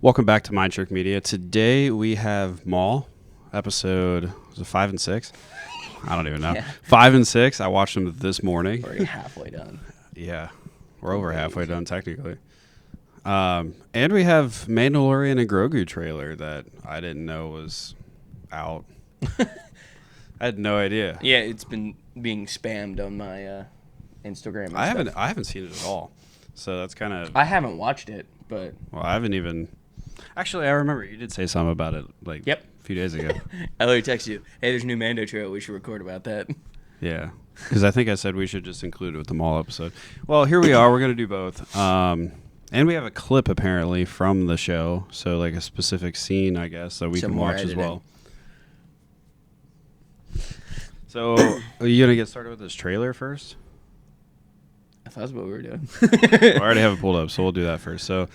Welcome back to Mind Trick Media. Today we have Maul, episode was it 5 and 6? I don't even know. Yeah. 5 and 6. I watched them this morning. We're halfway done. Yeah, we're over halfway done technically. And we have Mandalorian and Grogu trailer that I didn't know was out. I had no idea. Yeah, it's been being spammed on my Instagram. And I stuff. haven't seen it at all. So that's kind of. I haven't watched it, but I haven't even. Actually, I remember you did say something about it a few days ago. I literally texted you, "Hey, there's a new Mando trailer. We should record about that." Yeah, because I think I said we should just include it with the Maul episode. Well, here we are. We're going to do both. And we have a clip, apparently, from the show. So, like, a specific scene, I guess, that we can watch as well. So, are you going to get started with this trailer first? I thought that's what we were doing. I already have it pulled up, so we'll do that first. So,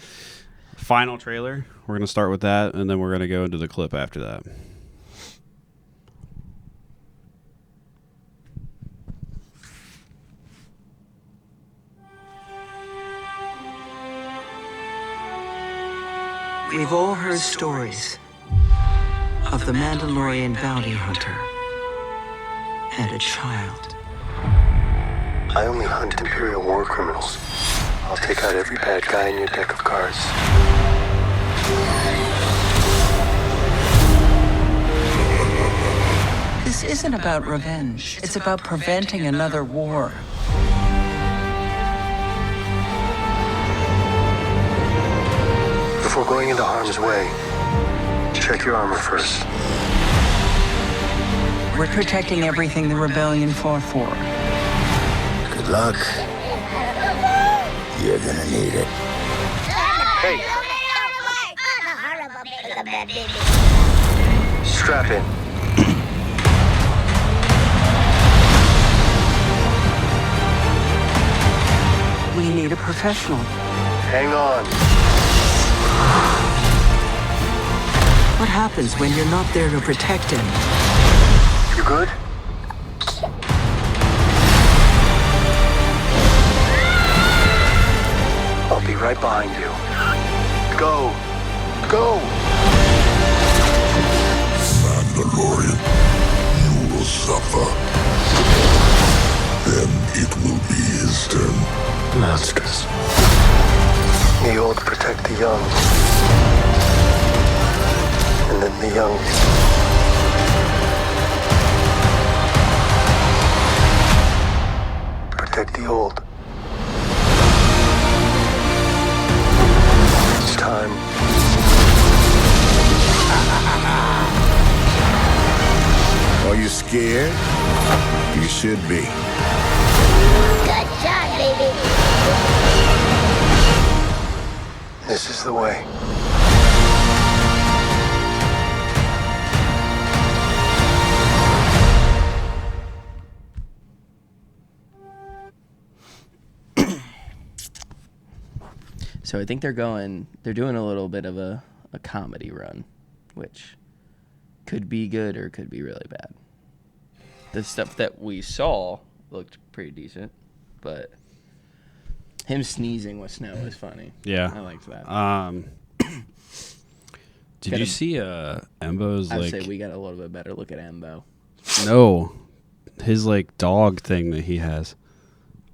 final trailer. We're going to start with that, and then we're going to go into the clip after that. We've all heard stories of the Mandalorian bounty hunter and a child. I only hunt Imperial war criminals. I'll take out every bad guy in your deck of cards. This isn't about revenge. It's about preventing another war. Before going into harm's way, check your armor first. We're protecting everything the rebellion fought for. Good luck. You're gonna need it. Hey! Strap in. We need a professional. Hang on. What happens when you're not there to protect him? You good? I'll be right behind you. Go! Go! Mandalorian, you will suffer. Then it will be his turn. Monstrous. The old protect the young. And then the young. Protect the old. It's time. Are you scared? You should be. Good job, baby. This is the way. So I think they're doing a little bit of a comedy run, which could be good or could be really bad. The stuff that we saw looked pretty decent, but him sneezing with snow was funny. Yeah. I liked that. Did you see Embo's, I'd like... say we got a little bit better look at Embo. No. His, like, dog thing that he has.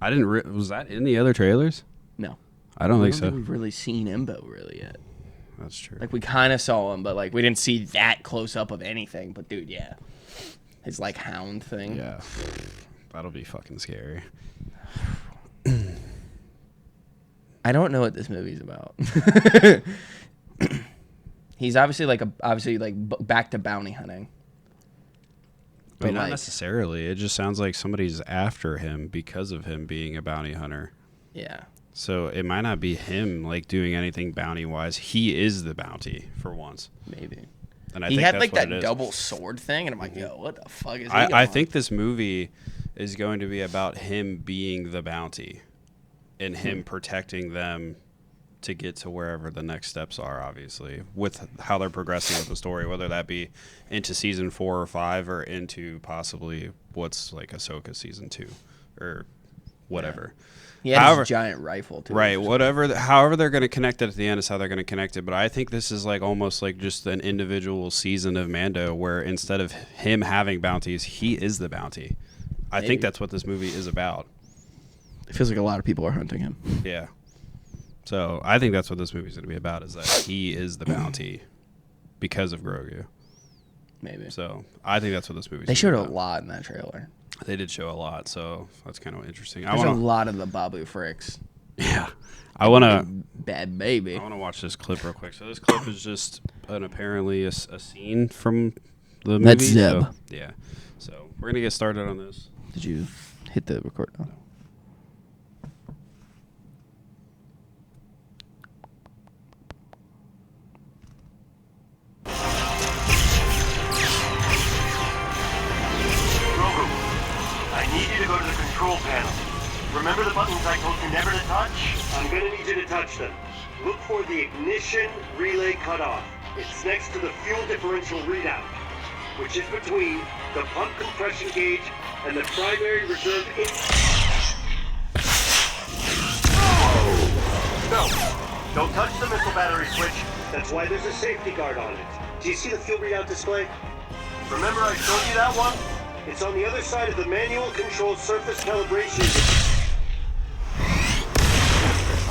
I didn't... was that in the other trailers? No. I don't think I so. don't think we've really seen Embo really yet. That's true. Like, we kind of saw him, but, like, we didn't see that close up of anything. But, dude, yeah. His, like, hound thing. Yeah. That'll be fucking scary. I don't know what this movie's about. He's obviously back to bounty hunting. I mean, But, not like, necessarily. It just sounds like somebody's after him because of him being a bounty hunter. yeah. So it might not be him, like, doing anything bounty-wise. He is the bounty, for once. Maybe. And I He think had, that's like, what that it is. double sword thing, and I'm like, yo, what the fuck is he I going think this movie is going to be about him being the bounty and him protecting them to get to wherever the next steps are, obviously, with how they're progressing with the story, whether that be into season 4 or 5 or into possibly what's like Ahsoka season 2 or whatever. He had However- his giant rifle too. Right, however they're going to connect it at the end is how they're going to connect it. But I think this is like almost like just an individual season of Mando where instead of him having bounties, he is the bounty. I think that's what this movie is about. It feels like a lot of people are hunting him. Yeah. So I think that's what this movie's going to be about, is that he is the bounty because of Grogu. Maybe. So I think that's what this movie's They showed a about. lot in that trailer. They did show a lot, so that's kind of interesting. There's a lot of the Babu Fricks. Yeah. I want to Bad baby. watch this clip real quick. So this clip is just apparently a scene from the movie. That's Zeb. So, yeah. So we're going to get started on this. Did you hit the record? Oh. Grogu, I need you to go to the control panel. Remember the buttons I told you never to touch? I'm gonna need you to touch them. Look for the ignition relay cutoff. It's next to the fuel differential readout, which is between the pump compression gauge and the primary reserve No! Don't touch the missile battery switch. That's why there's a safety guard on it. Do you see the fuel readout display? Remember I showed you that one? It's on the other side of the manual control surface calibration.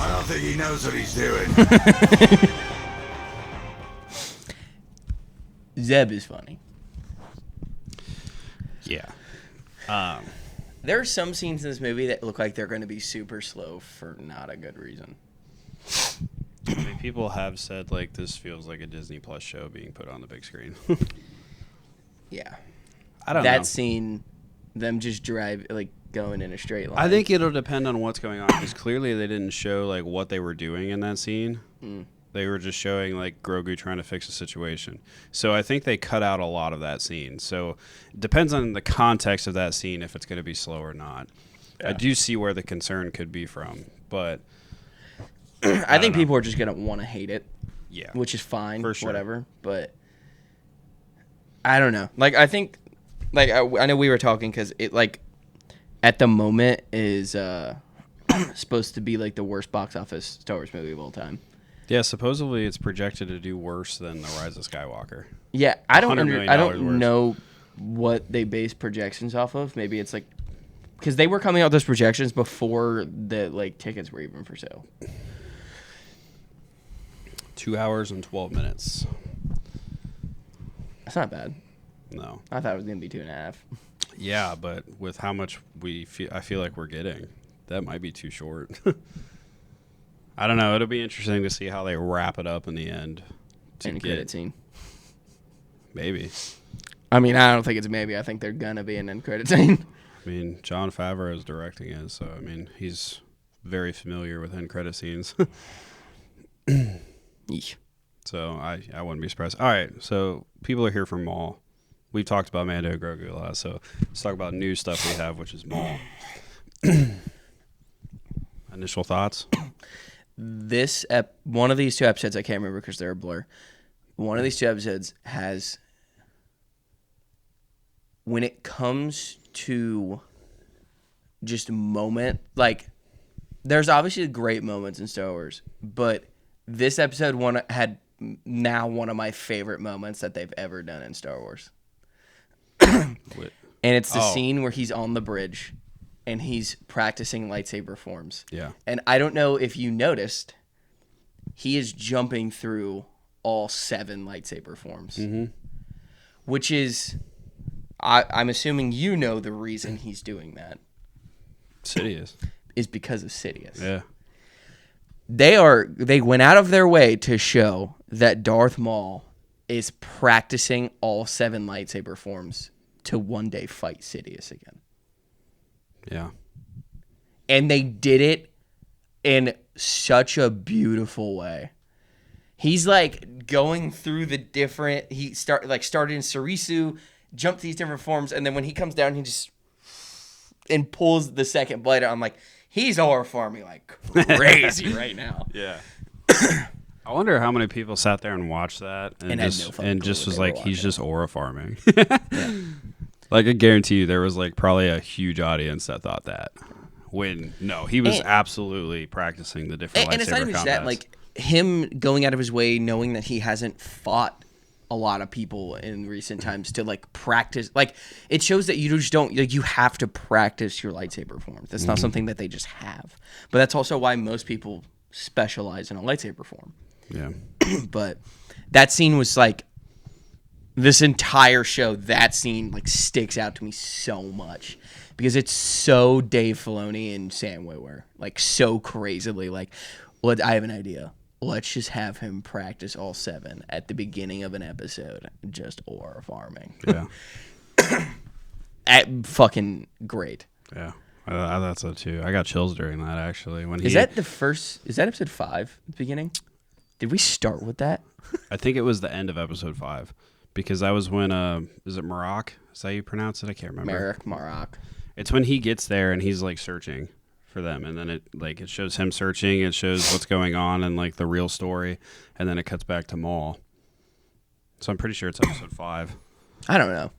I don't think he knows what he's doing. Zeb is funny. Yeah. There are some scenes in this movie that look like they're going to be super slow for not a good reason. I mean, people have said, like, this feels like a Disney Plus show being put on the big screen. Yeah. I don't know. That scene, them just going in a straight line. I think it'll depend on what's going on, because clearly they didn't show, like, what they were doing in that scene. They were just showing, like, Grogu trying to fix a situation. So I think they cut out a lot of that scene. So it depends on the context of that scene if it's going to be slow or not. Yeah. I do see where the concern could be from, but I think people are just going to want to hate it. Yeah. Which is fine, For sure. whatever. But I don't know. Like, I think, like, I know we were talking because it, like, at the moment is supposed to be, like, the worst box office Star Wars movie of all time. Yeah, supposedly it's projected to do worse than The Rise of Skywalker. Yeah, I don't $100 million I don't worse. know what they base projections off of. Maybe it's like because they were coming out with those projections before the like tickets were even for sale. 2 hours and 12 minutes. That's not bad. No. I thought it was gonna be 2.5. Yeah, but with how much I feel like we're getting, that might be too short. I don't know. It'll be interesting to see how they wrap it up in the end. End credit scene. Maybe. I mean, I don't think it's maybe. I think they're gonna be an end credit scene. I mean, Jon Favreau is directing it, so I mean, he's very familiar with end credit scenes. Yeesh. So I wouldn't be surprised. All right, so people are here for Maul. We've talked about Mando and Grogu a lot, so let's talk about new stuff we have, which is Maul. Initial thoughts? One of these two episodes, I can't remember because they're a blur. One of these two episodes has, when it comes to just moment, like, there's obviously great moments in Star Wars, but this episode had now one of my favorite moments that they've ever done in Star Wars. And it's the scene where he's on the bridge and he's practicing lightsaber forms. Yeah. And I don't know if you noticed, he is jumping through all 7 lightsaber forms. Mm-hmm. Which is, I'm assuming you know the reason he's doing that. Sidious. Is because of Sidious. Yeah. They went out of their way to show that Darth Maul is practicing all 7 lightsaber forms to one day fight Sidious again. Yeah. And they did it in such a beautiful way. He's like going through the different. He started in Sarisu, jumped these different forms, and then when he comes down, he just and pulls the second blade out. I'm like, he's aura farming like crazy right now. Yeah. I wonder how many people sat there and watched that and just was like, he's just aura farming. Yeah. Like, I guarantee you there was like probably a huge audience that thought that. When no, he was absolutely practicing the different lightsaber and it's not even just combats. that, like him going out of his way, knowing that he hasn't fought a lot of people in recent times to like practice. Like it shows that you just don't like you have to practice your lightsaber form. That's not something that they just have. But that's also why most people specialize in a lightsaber form. Yeah. But that scene was like this entire show. That scene like sticks out to me so much because it's so Dave Filoni and Sam Witwer, like so crazily. Like, I have an idea. Let's just have him practice all 7 at the beginning of an episode, just aura farming. Yeah. Fucking great. Yeah. I thought so too. I got chills during that actually. When Is that episode 5 at the beginning? Did we start with that? I think it was the end of episode 5 because that was when is it Marak? Is that how you pronounce it? I can't remember. Marak. It's when he gets there and he's like searching for them, and then it shows him searching. It shows what's going on and like the real story, and then it cuts back to Maul. So I'm pretty sure it's episode 5. I don't know.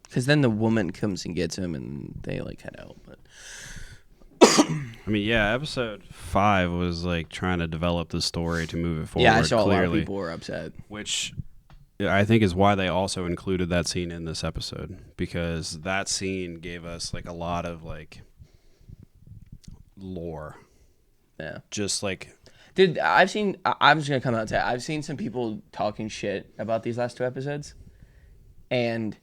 Because then the woman comes and gets him, and they like head out. But I mean, yeah, episode 5 was like trying to develop the story to move it forward. yeah, I saw clearly, a lot of people were upset. which I think is why they also included that scene in this episode, because that scene gave us like a lot of like lore. Yeah. Just like Dude, I'm just going to come out and say, I've seen some people talking shit about these last 2 episodes. And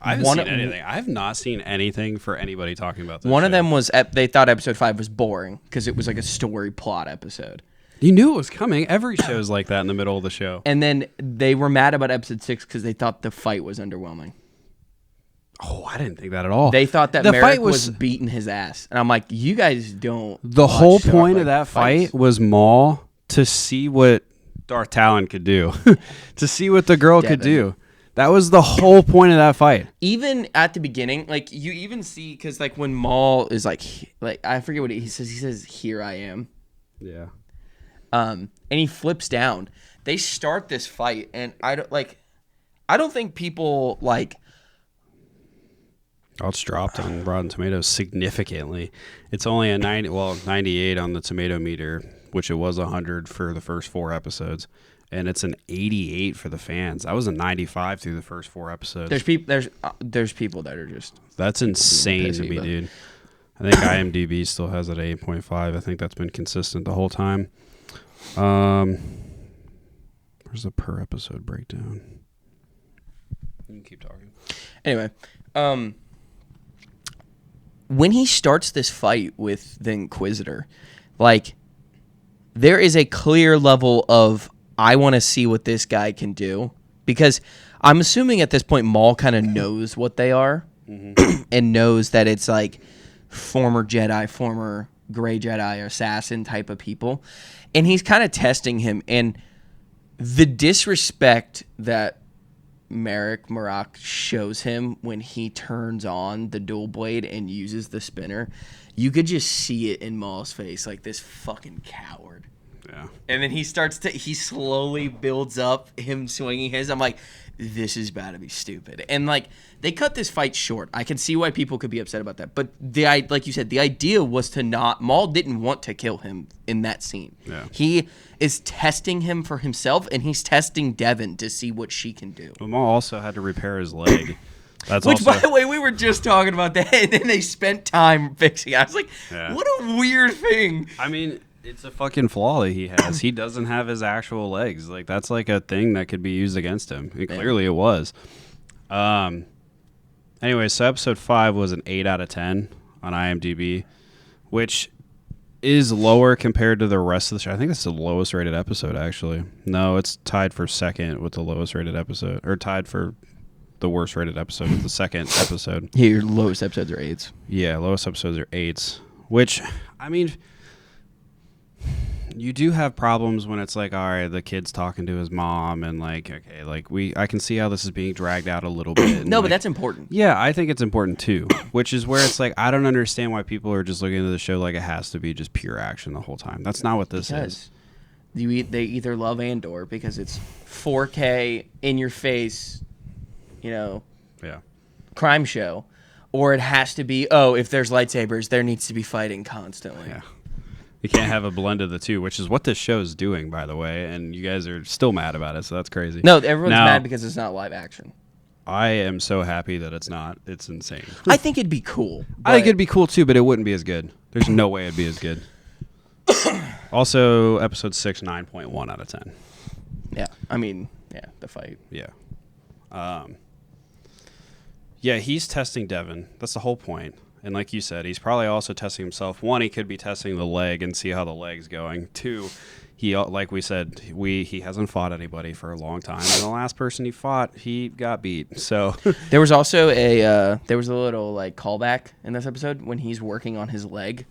I haven't seen anything. I have not seen anything for anybody talking about this. one of show. them was, they thought episode 5 was boring because it was like a story plot episode. You knew it was coming. Every show's like that in the middle of the show. And then they were mad about episode 6 because they thought the fight was underwhelming. Oh, I didn't think that at all. They thought that the Merrick fight was beating his ass. And I'm like, you guys don't. The watch whole Star point Trek of that fights. fight was Maul to see what Darth Talon could do, to see what the girl could Devin. do. That was the whole point of that fight. Even at the beginning, like you even see, because like when Maul is like I forget what he says, here I am. Yeah. And he flips down. They start this fight, and I don't think people like. Oh, it's dropped on Rotten Tomatoes significantly. It's only a 98 on the tomato meter, which it was 100 for the first 4 episodes, and it's an 88 for the fans. That was a 95 through the first 4 episodes. There's people that are just. That's insane to pissy, me, but- dude. I think IMDb still has it at 8.5. I think that's been consistent the whole time. Where's the per episode breakdown? You can keep talking. Anyway, when he starts this fight with the Inquisitor, like, there is a clear level of, I want to see what this guy can do. Because I'm assuming at this point Maul kind of knows what they are and knows that it's like former Jedi, former gray Jedi, assassin type of people. And he's kind of testing him. And the disrespect that Marak shows him when he turns on the dual blade and uses the spinner, you could just see it in Maul's face, like this fucking coward. Yeah. And then he slowly builds up him swinging his. I'm like, this is about to be stupid. And like, they cut this fight short. I can see why people could be upset about that. But like you said, the idea was to not. Maul didn't want to kill him in that scene. Yeah. He is testing him for himself, and he's testing Devin to see what she can do. But Maul also had to repair his leg. That's Which, also, by the way, we were just talking about that, and then they spent time fixing it. I was like, Yeah. what a weird thing. I mean, it's a fucking flaw that he has. He doesn't have his actual legs. Like, that's like a thing that could be used against him. And clearly it was. Anyway, so episode 5 was an 8 out of 10 on IMDb, which is lower compared to the rest of the show. I think it's the lowest rated episode, actually. No, it's tied for second with the lowest rated episode, or tied for the worst rated episode with the second episode. Yeah, your lowest episodes are 8s. Yeah, lowest episodes are 8s, which, I mean, you do have problems when it's like, all right, the kid's talking to his mom, and like, okay, like I can see how this is being dragged out a little bit. and, No, but like, that's important. yeah, I think it's important too, which is where it's like, I don't understand why people are just looking at the show like it has to be just pure action the whole time. That's not what this is. Because they either love Andor because it's 4K in your face, Yeah. crime show, Or it has to be, oh, if there's lightsabers, there needs to be fighting constantly. Yeah. You can't have a blend of the two, which is what this show is doing, by the way, and you guys are still mad about it, so that's crazy. No, everyone's Now, mad because it's not live action. I am so happy that it's not. It's insane. I think it'd be cool. I think it'd be cool, too, but it wouldn't be as good. There's no way it'd be as good. Also, episode 6, 9.1 out of 10. Yeah, I mean, yeah, the fight. Yeah. Yeah, he's testing Devin. That's the whole point. And like you said, he's probably also testing himself. One, he could be testing the leg and see how the leg's going. Two, he, like we said, he hasn't fought anybody for a long time. And the last person he fought, he got beat. So There was also a little like callback in this episode when he's working on his leg,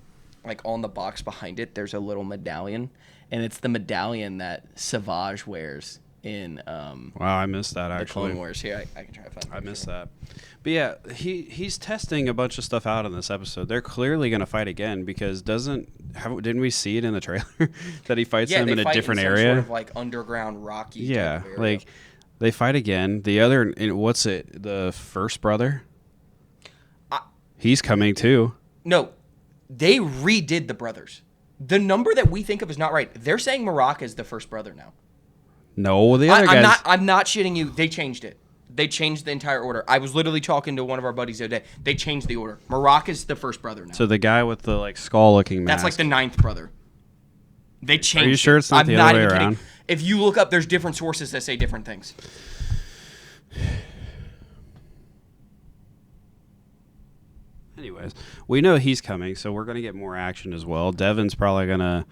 like on the box behind it. There's a little medallion, and it's the medallion that Savage wears in wow, I missed that the actually. Clone Wars. Here, I can try to find. I missed that. But yeah, he's testing a bunch of stuff out in this episode. They're clearly going to fight again because didn't we see it in the trailer that he fights them in a different area? Sort of like underground rocky. Yeah, type of area. like they fight again. The other, what's it? The first brother. He's coming too. No, they redid the brothers. The number that we think of is not right. They're saying Marok is the first brother now. No, the other guys. I'm not shitting you. They changed it. They changed the entire order. I was literally talking to one of our buddies the other day. They changed the order. Marok is the first brother now. So the guy with the like skull-looking mask. That's like the 9th brother. They changed. Are you sure it's not the other way around? Kidding. If you look up, there's different sources that say different things. Anyways, we know he's coming, so we're going to get more action as well. Devin's probably going to...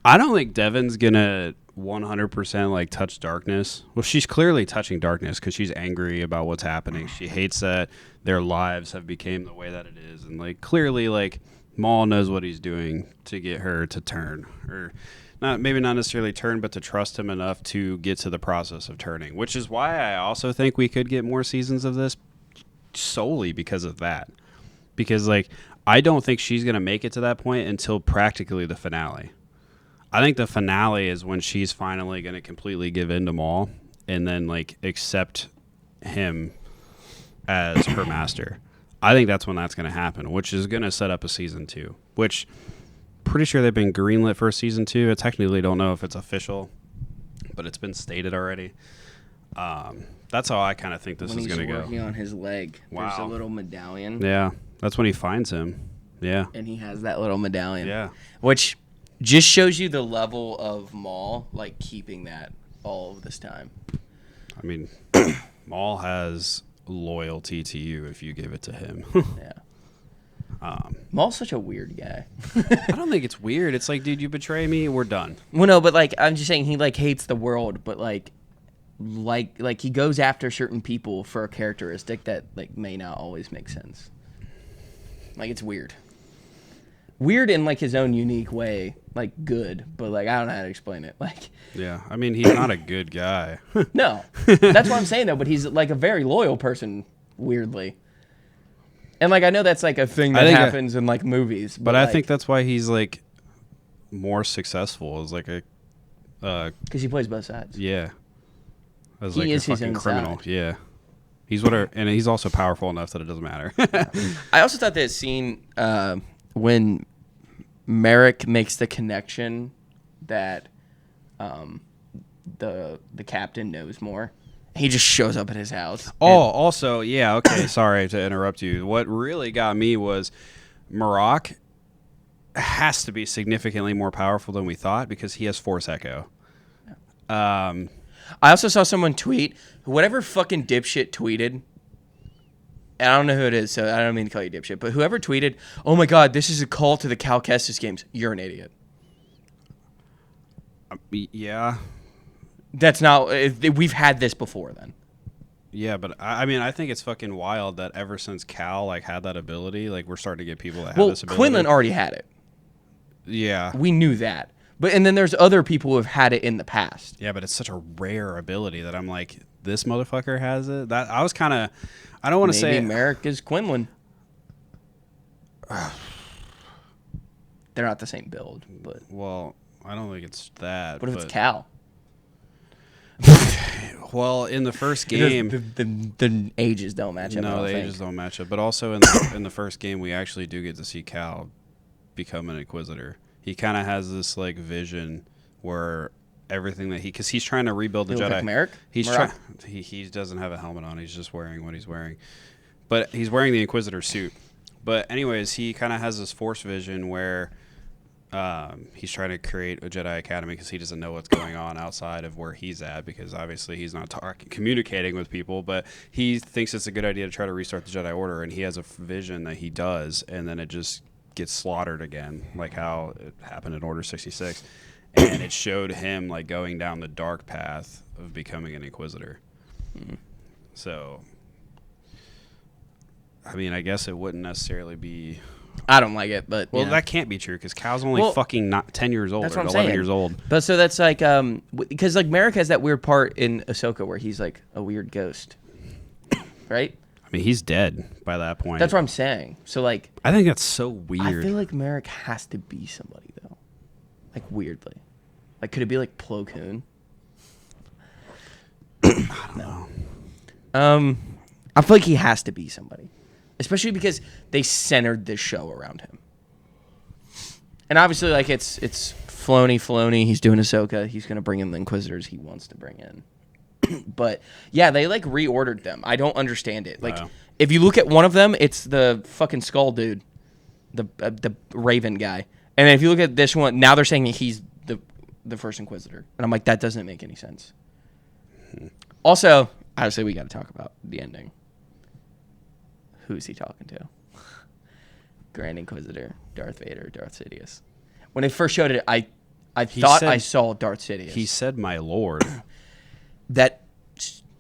I don't think Devin's going to 100% like touch darkness. Well, she's clearly touching darkness because she's angry about what's happening. She hates that their lives have become the way that it is. And like clearly like Maul knows what he's doing to get her to turn. Or maybe not necessarily turn, but to trust him enough to get to the process of turning. Which is why I also think we could get more seasons of this solely because of that. Because like I don't think she's going to make it to that point until practically the finale. I think the finale is when she's finally going to completely give in to Maul and then like accept him as her master. I think that's when that's going to happen, which is going to set up a season 2, which pretty sure they've been greenlit for season 2. I technically don't know if it's official, but it's been stated already. That's how I kind of think this is going to go. When he's working on his leg, there's a Wow. little medallion. Yeah, that's when he finds him. Yeah. And he has that little medallion. Yeah. Which just shows you the level of Maul, like, keeping that all of this time. I mean, Maul has loyalty to you if you give it to him. Yeah. Maul's such a weird guy. I don't think it's weird. It's like, dude, you betray me, we're done. Well, no, but, like, I'm just saying he, like, hates the world, but, like he goes after certain people for a characteristic that, like, may not always make sense. Like, it's weird. Weird in, like, his own unique way. Like, good, but, like, I don't know how to explain it. Like, Yeah, I mean, he's not a good guy. no. That's what I'm saying, though, but he's, like, a very loyal person, weirdly. And, like, I know that's, like, a thing that happens in, like, movies. But I like, think that's why he's, like, more successful as, like, a... because he plays both sides. yeah. As, He like, is a his fucking own criminal. side. Yeah. He's and he's also powerful enough that it doesn't matter. I also thought that scene when Merrick makes the connection that the captain knows more. He just shows up at his house. Oh, also, yeah, okay, sorry to interrupt you. What really got me was Marok has to be significantly more powerful than we thought because he has Force Echo. I also saw someone tweet, whatever fucking dipshit tweeted, and I don't know who it is, so I don't mean to call you dipshit, but whoever tweeted, oh my god, this is a call to the Cal Kestis games, you're an idiot. Yeah. That's not, we've had this before then. Yeah, but I mean, I think it's fucking wild that ever since Cal like had that ability, like we're starting to get people that have this ability. Quinlan already had it. Yeah. We knew that. And then there's other people who have had it in the past. Yeah, but it's such a rare ability that I'm like, this motherfucker has it. That I was kind of, I don't want to say Merrick is Quinlan. They're not the same build, but Well, I don't think it's that. what if it's Cal? Well, in the first game, The ages don't match up. I no, don't the think. ages don't match up. But also in the first game, we actually do get to see Cal become an Inquisitor. He kind of has this like vision where everything that because he's trying to rebuild the He look Jedi. like Merrick? He's Merrick? trying. He doesn't have a helmet on. He's just wearing what he's wearing. But he's wearing the Inquisitor suit. But anyways, he kind of has this Force vision where he's trying to create a Jedi Academy because he doesn't know what's going on outside of where he's at because obviously he's not communicating with people. But he thinks it's a good idea to try to restart the Jedi Order, and he has a vision that he does, and then it just gets slaughtered again, like how it happened in Order 66. And it showed him like going down the dark path of becoming an Inquisitor. So, I mean, I guess it wouldn't necessarily be. I don't like it, but Well, you know. that can't be true because Cal's only Well, fucking not 10 years old That's or what I'm 11 saying. years old. But so that's like because like Merrick has that weird part in Ahsoka where he's like a weird ghost, right? I mean, he's dead by that point. That's what I'm saying. So like, I think that's so I weird. feel like Merrick has to be somebody though, like weirdly. Like, could it be like Plo Koon? I don't know. I feel like he has to be somebody, especially because they centered this show around him. And obviously, like it's Filoni. He's doing Ahsoka. He's gonna bring in the Inquisitors he wants to bring in. But yeah, they like reordered them. I don't understand it. Like, if you look at one of them, it's the fucking skull dude, the Raven guy. And then if you look at this one, now they're saying that he's the first Inquisitor, and I'm like, that doesn't make any sense. Also, obviously, we got to talk about the ending. Who's he talking to? Grand Inquisitor, Darth Vader, Darth Sidious. When they first showed it, I thought I saw Darth Sidious. He said, "My lord." That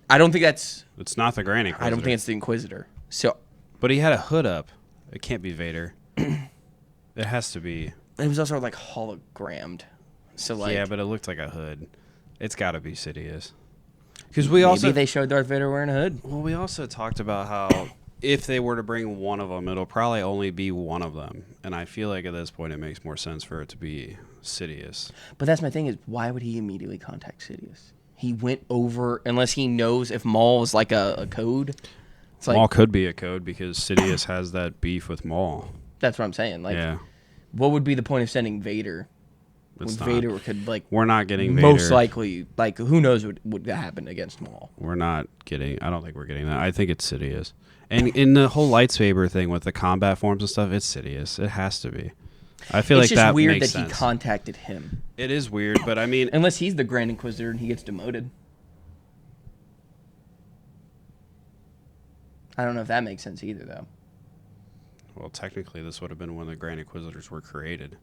I don't think that's. It's not the Grand Inquisitor. I don't think it's the Inquisitor. So, But he had a hood up. It can't be Vader. It has to be. it was also like hologrammed. So like, Yeah, but it looked like a hood. It's got to be Sidious. Because we also maybe they showed Darth Vader wearing a hood. Well, we also talked about how if they were to bring one of them, it'll probably only be one of them. And I feel like at this point it makes more sense for it to be Sidious. But that's my thing is, why would he immediately contact Sidious? He went over, unless he knows if Maul is like a code. It's like, Maul could be a code because Sidious has that beef with Maul. that's what I'm saying. Like, Yeah. what would be the point of sending Vader? It's when not. Vader could, like, We're not getting Vader. most likely, like, who knows what would happen against Maul? We're not getting. I don't think we're getting that. I think it's Sidious. And in the whole lightsaber thing with the combat forms and stuff, it's Sidious. It has to be. I feel It's like just that weird makes that he sense. contacted him. It is weird, but I mean, Unless he's the Grand Inquisitor and he gets demoted. I don't know if that makes sense either, though. well, technically, this would have been when the Grand Inquisitors were created.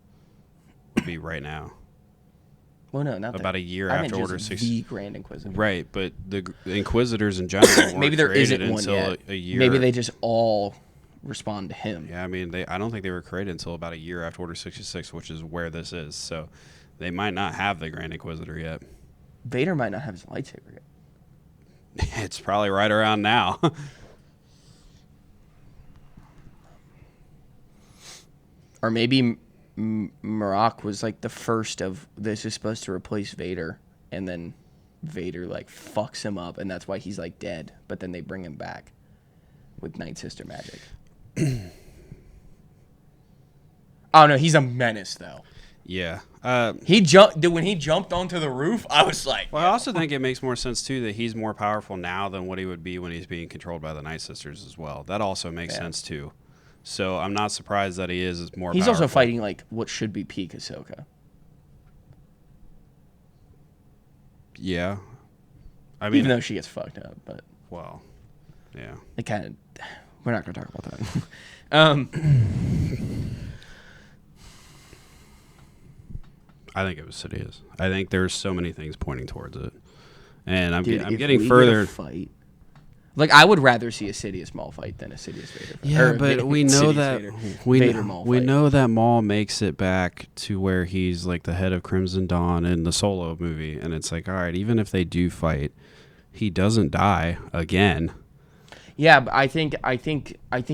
Would be right now. Well, no, not About that. a year I after meant Order just 6. the Grand Inquisitor. Right, but the Inquisitors in general weren't Maybe there created isn't one until yet. a year. Maybe they just all respond to him. Yeah, I mean, I don't think they were created until about a year after Order 66, which is where this is. So they might not have the Grand Inquisitor yet. Vader might not have his lightsaber yet. It's probably right around now. Or maybe Marok was like the first of this is supposed to replace Vader, and then Vader like fucks him up, and that's why he's like dead. But then they bring him back with Night Sister magic. Oh no, he's a menace though. Yeah. He jumped when he jumped onto the roof. I was like, Well, I also think it makes more sense too that he's more powerful now than what he would be when he's being controlled by the Night Sisters as well. That also makes sense too. So I'm not surprised that he is more. he's powerful. also fighting like what should be peak Ahsoka. Yeah. I mean, Even though she gets fucked up, but well, yeah. it kind of. We're not gonna talk about that. I think it was Sidious. I think there's so many things pointing towards it, and I'm Dude, I'm if getting we get a further. fight. Like I would rather see a Sidious Maul fight than a Sidious Vader fight. Yeah, Or but Va- we know Sidious that Vader. we Vader know, Maul we fight. know that Maul makes it back to where he's like the head of Crimson Dawn in the Solo movie, and it's like, all right, even if they do fight, he doesn't die again. Yeah, but I think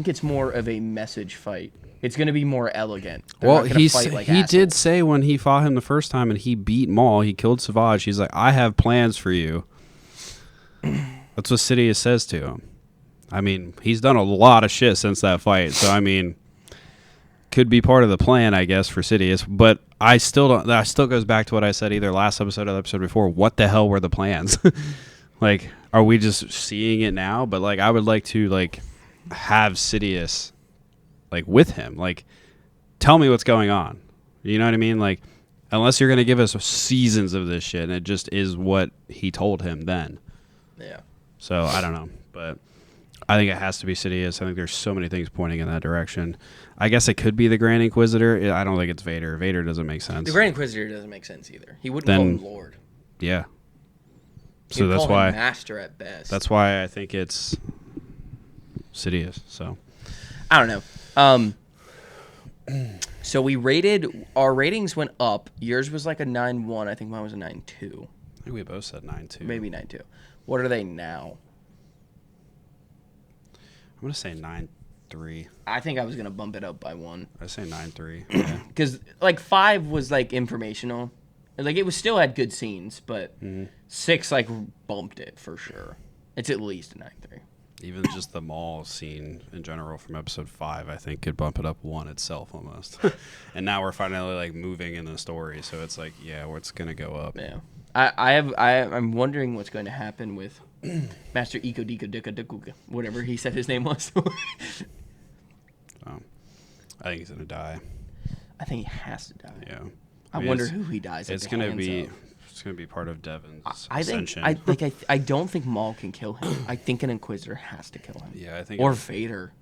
it's more of a message fight. It's going to be more elegant. They're Well, not gonna fight like he did assholes. say when he fought him the first time and he beat Maul, he killed Savage. He's like, I have plans for you. That's what Sidious says to him. I mean, he's done a lot of shit since that fight. So, I mean, could be part of the plan, I guess, for Sidious. But I still don't. That still goes back to what I said either last episode or the episode before. What the hell were the plans? Like, are we just seeing it now? But, like, I would like to, like, have Sidious, like, with him. Like, tell me what's going on. You know what I mean? Like, unless you're going to give us seasons of this shit, and it just is what he told him then. Yeah. So, I don't know. But I think it has to be Sidious. I think there's so many things pointing in that direction. I guess it could be the Grand Inquisitor. I don't think it's Vader. Vader doesn't make sense. The Grand Inquisitor doesn't make sense either. He wouldn't Then- call him Lord. Yeah. He'd So that's call him why Master at best. that's why I think it's Sidious. So I don't know. So we rated, our ratings went up. Yours was like a 9.1. I think mine was a 9.2. I think we both said 9-2. Maybe 9.2. What are they now? I'm gonna say 9-3. I think I was going to bump it up by 1. I say 9-3. Yeah. Because, like, 5 was, like, informational. Like, it was still had good scenes, but 6, like, bumped it for sure. It's at least a 9.3. Even just the Maul scene in general from episode 5, I think could bump it up 1 itself almost. And now we're finally like moving in the story, so it's like, yeah, what's gonna go up? Yeah. I'm wondering what's going to happen with Master Iko Diko Dika Dikuka, whatever he said his name was. I think he's gonna die. I think he has to die. Yeah. I mean, wonder it's- who he dies at It's the gonna hands be. of. It's gonna be part of Devon's I think ascension. I don't think Maul can kill him. I think an Inquisitor has to kill him. Yeah, I think. Or Vader,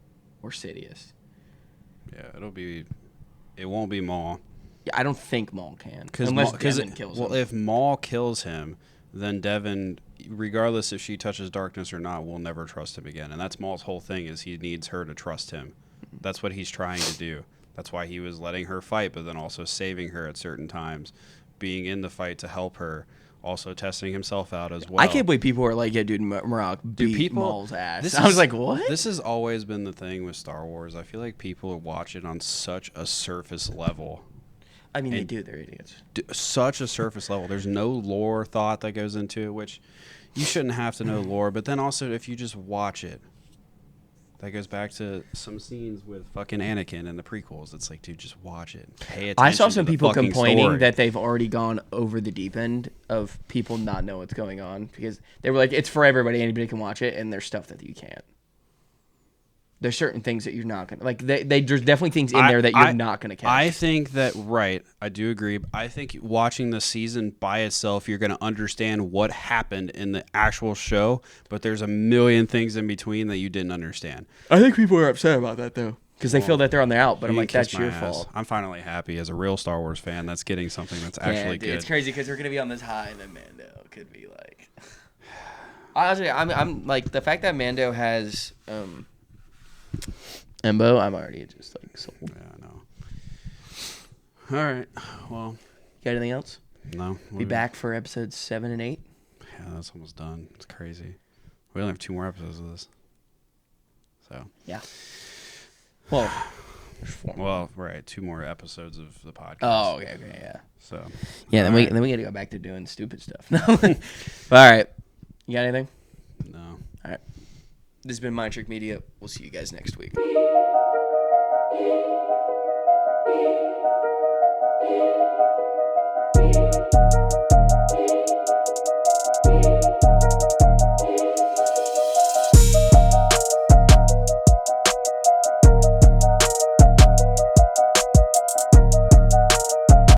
or Sidious. Yeah, it'll be. It won't be Maul. Yeah, I don't think Maul can unless Devon kills him. Well, if Maul kills him, then Devon, regardless if she touches darkness or not, will never trust him again. And that's Maul's whole thing: is he needs her to trust him. That's what he's trying to do. That's why he was letting her fight, but then also saving her at certain times, being in the fight to help her, also testing himself out as well. I can't believe people are like, yeah, dude, Marok beat Maul's ass. I was like, what? This has always been the thing with Star Wars. I feel like people watch it on such a surface level. I mean, they do. They're idiots. Such a surface level. There's no lore thought that goes into it, which you shouldn't have to know lore. But then also, if you just watch it, that goes back to some scenes with fucking Anakin in the prequels. It's like, dude, just watch it. Pay attention. I saw some to the people fucking complaining story. that they've already gone over the deep end of people not know what's going on because they were like, it's for everybody, anybody can watch it, and there's stuff that you can't. There's certain things that you're not gonna like. There's definitely things in there that you're not gonna catch. I think that I do agree. I think watching the season by itself, you're gonna understand what happened in the actual show. But there's a million things in between that you didn't understand. I think people are upset about that though because they feel that they're on the out. But I'm You like, can kiss that's your my ass. fault. I'm finally happy as a real Star Wars fan that's getting something that's actually dude, good. It's crazy because we're gonna be on this high, and then Mando could be like. Honestly, I'm like the fact that Mando has Embo. I'm already just like sold. Yeah, I know. All right. Well, Got anything else? no. Be back for episodes 7 and 8. Yeah, that's almost done. It's crazy. We only have 2 more episodes of this. So. Yeah. Well, there's 4 more. Well, right. 2 more episodes of the podcast. Oh, okay, yeah. So. Yeah, then All we right. got to go back to doing stupid stuff. No. All right. You got anything? No. All right. This has been Mind Trick Media. We'll see you guys next week.